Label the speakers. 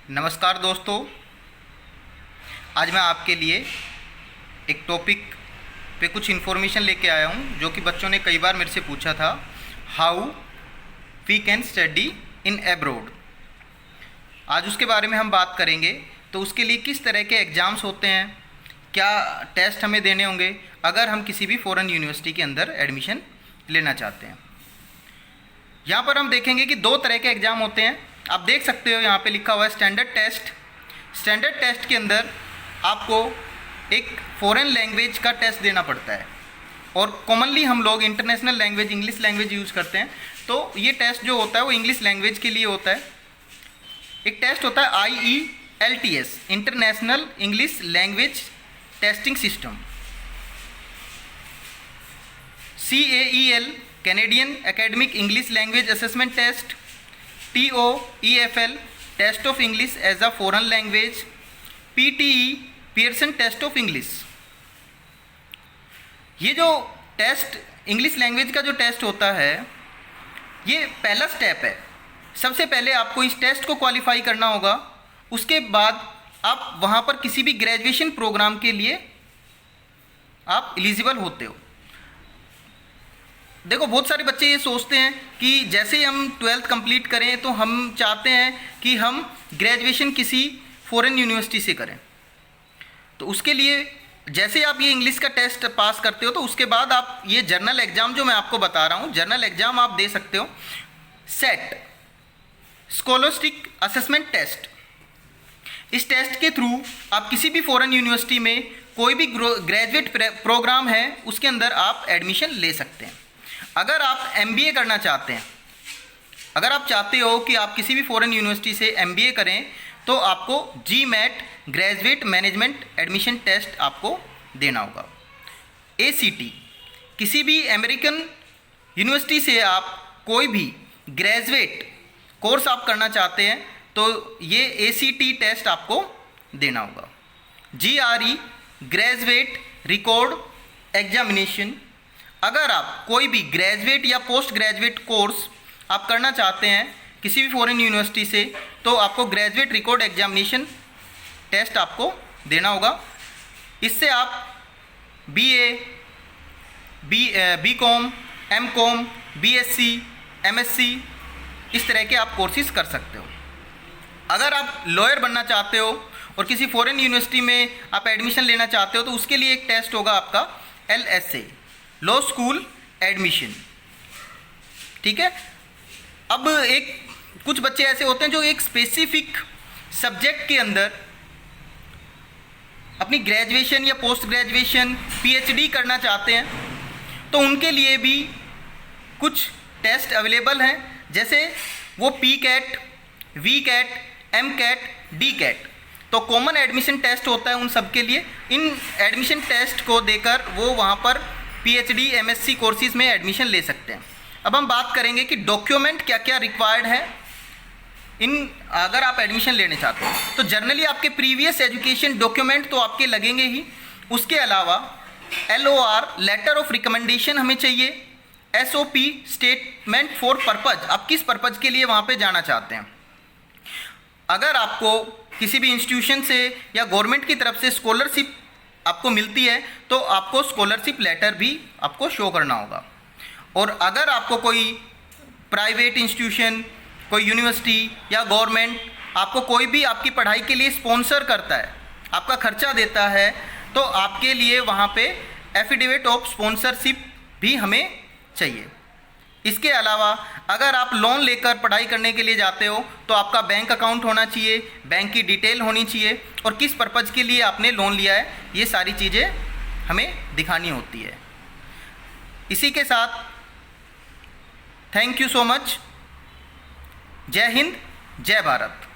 Speaker 1: नमस्कार दोस्तों, आज मैं आपके लिए एक टॉपिक पे कुछ इन्फॉर्मेशन लेके आया हूँ जो कि बच्चों ने कई बार मेरे से पूछा था। How we can study in abroad. आज उसके बारे में हम बात करेंगे। तो उसके लिए किस तरह के एग्ज़ाम्स होते हैं, क्या टेस्ट हमें देने होंगे अगर हम किसी भी फॉरेन यूनिवर्सिटी के अंदर एडमिशन लेना चाहते हैं। यहाँ पर हम देखेंगे कि दो तरह के एग्ज़ाम होते हैं। आप देख सकते हो यहाँ पे लिखा हुआ है स्टैंडर्ड टेस्ट। स्टैंडर्ड टेस्ट के अंदर आपको एक फॉरेन लैंग्वेज का टेस्ट देना पड़ता है और कॉमनली हम लोग international language English language use करते हैं। तो ये टेस्ट जो होता है वो इंग्लिश लैंग्वेज के लिए होता है। एक टेस्ट होता है IELTS, international English language testing system. CAEL, Canadian academic English language assessment test. TOEFL, test of English as a foreign language. PTE, Pearson test of English. ये जो टेस्ट इंग्लिश लैंग्वेज का जो टेस्ट होता है ये पहला स्टेप है। सबसे पहले आपको इस टेस्ट को क्वालिफाई करना होगा। उसके बाद आप वहाँ पर किसी भी ग्रेजुएशन प्रोग्राम के लिए आप एलिजिबल होते हो। देखो, बहुत सारे बच्चे ये सोचते हैं कि जैसे ही हम 12th कंप्लीट करें तो हम चाहते हैं कि हम ग्रेजुएशन किसी फॉरेन यूनिवर्सिटी से करें। तो उसके लिए जैसे आप ये इंग्लिश का टेस्ट पास करते हो तो उसके बाद आप ये जर्नल एग्ज़ाम जो मैं आपको बता रहा हूँ, जर्नल एग्ज़ाम आप दे सकते हो। SAT, scholastic assessment test. इस टेस्ट के थ्रू आप किसी भी फॉरेन यूनिवर्सिटी में कोई भी ग्रेजुएट प्रोग्राम है उसके अंदर आप एडमिशन ले सकते हैं। अगर आप MBA करना चाहते हैं, अगर आप चाहते हो कि आप किसी भी फॉरेन यूनिवर्सिटी से MBA करें तो आपको GMAT, graduate management admission test आपको देना होगा। ACT, किसी भी अमेरिकन यूनिवर्सिटी से आप कोई भी ग्रेजुएट कोर्स आप करना चाहते हैं तो ये ACT टेस्ट आपको देना होगा। GRE, graduate record examination. अगर आप कोई भी ग्रेजुएट या पोस्ट ग्रेजुएट कोर्स आप करना चाहते हैं किसी भी फॉरेन यूनिवर्सिटी से तो आपको ग्रेजुएट रिकॉर्ड एग्जामिनेशन टेस्ट आपको देना होगा। इससे आप BA, BCom, MCom, BSc, MSc इस तरह के आप कोर्सेज कर सकते हो। अगर आप लॉयर बनना चाहते हो और किसी फॉरेन यूनिवर्सिटी में आप एडमिशन लेना चाहते हो तो उसके लिए एक टेस्ट होगा आपका LSA, लॉ स्कूल एडमिशन। ठीक है। अब कुछ बच्चे ऐसे होते हैं जो एक स्पेसिफिक सब्जेक्ट के अंदर अपनी ग्रेजुएशन या पोस्ट ग्रेजुएशन PhD करना चाहते हैं तो उनके लिए भी कुछ टेस्ट अवेलेबल हैं, जैसे वो PCAT, VCAT, MCAT, DCAT। तो कॉमन एडमिशन टेस्ट होता है उन सब के लिए। इन एडमिशन टेस्ट को देकर वो वहाँ पर PhD MSc कोर्सेज में एडमिशन ले सकते हैं। अब हम बात करेंगे कि डॉक्यूमेंट क्या क्या रिक्वायर्ड है अगर आप एडमिशन लेने चाहते हो। तो जनरली आपके प्रीवियस एजुकेशन डॉक्यूमेंट तो आपके लगेंगे ही। उसके अलावा LOR, लेटर ऑफ रिकमेंडेशन हमें चाहिए। SOP, स्टेटमेंट फॉर पर्पज, आप किस पर्पज के लिए वहाँ पे जाना चाहते हैं। अगर आपको किसी भी इंस्टीट्यूशन से या गवर्नमेंट की तरफ से स्कॉलरशिप आपको मिलती है तो आपको स्कॉलरशिप लेटर भी आपको शो करना होगा। और अगर आपको कोई प्राइवेट इंस्टीट्यूशन, कोई यूनिवर्सिटी या गवर्नमेंट आपको कोई भी आपकी पढ़ाई के लिए स्पॉन्सर करता है, आपका खर्चा देता है, तो आपके लिए वहाँ पे एफिडेविट ऑफ स्पॉन्सरशिप भी हमें चाहिए। इसके अलावा अगर आप लोन लेकर पढ़ाई करने के लिए जाते हो तो आपका बैंक अकाउंट होना चाहिए, बैंक की डिटेल होनी चाहिए और किस पर्पज़ के लिए आपने लोन लिया है ये सारी चीज़ें हमें दिखानी होती है। इसी के साथ थैंक यू सो मच। जय हिंद, जय भारत।